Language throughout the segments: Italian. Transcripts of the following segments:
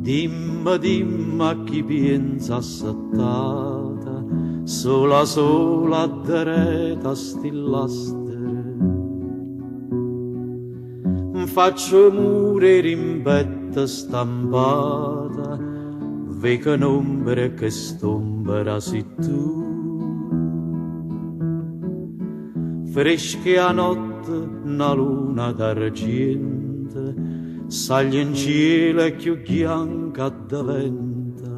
Dimma, dimma a chi pensa assettata, sola sola addereta stillastere. Faccio mure rimbetta stampata, veca un'ombra che stombra si tu. Fresca a notte una luna d'argento, saglia in cielo e più bianca diventa.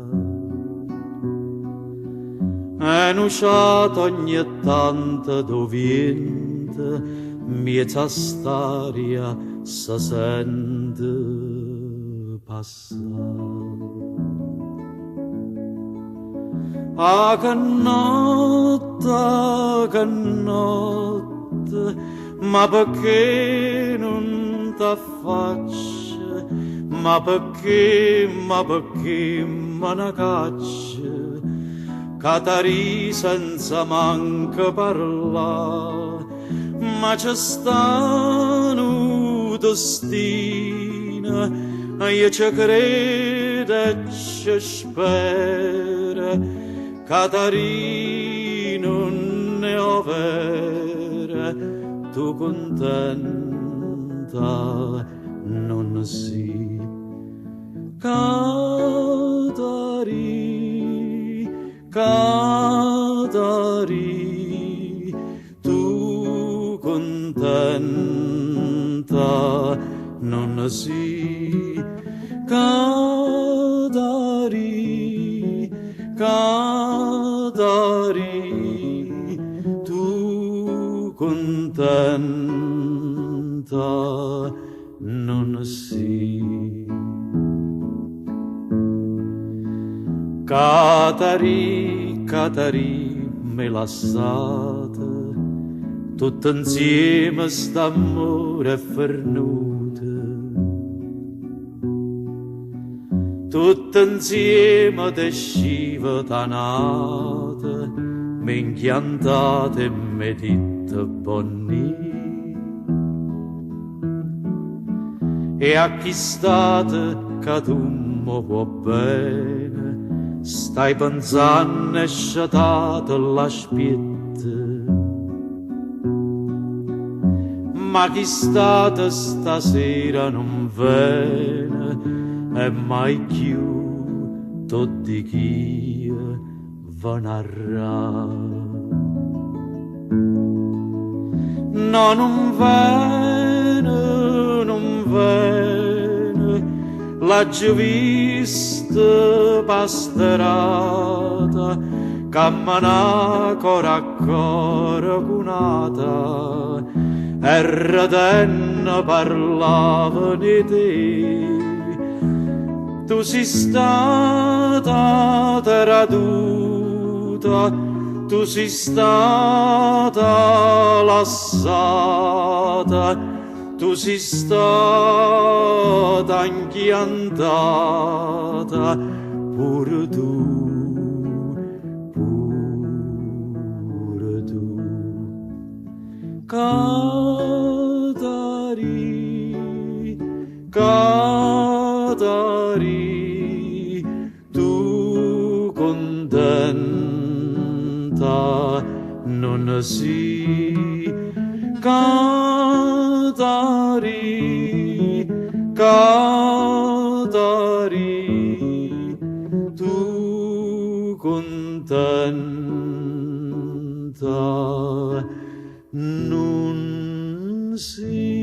E nusciata ogni tanto dovente, miezza staria si sente passare. Ah, che notte, ma perché non t'affacci? Ma perché me ne cacci? Catari senza manco parlare, ma c'è stanno destino, io ci credo e ci spero. Catari non ne ho vere, tu contenta non si. Catari, Catari, tu contenta non si. Catari, Catari, tu contenta non si. Catari, Catari, me lassate, tutto insieme st'amore fernuto, tutto insieme de sciva tanate, m'inchiantate e me dite bonni. E a chi state che tu mi vuoi bene, stai pensando e sciatate la spiette. Ma chi state stasera non viene, e mai più tutti chi va narrà. No, non viene, non viene, l'ha già vista pasterata, cammana cora a cora cunata, e redenne parlava di te. Tu sei stata traduta, tu sei stata lassata, tu sei stata inchiantata, pure tu, pure tu. Catari, Catari, tu contenta non si. Catari, Catari, tu contenta non si.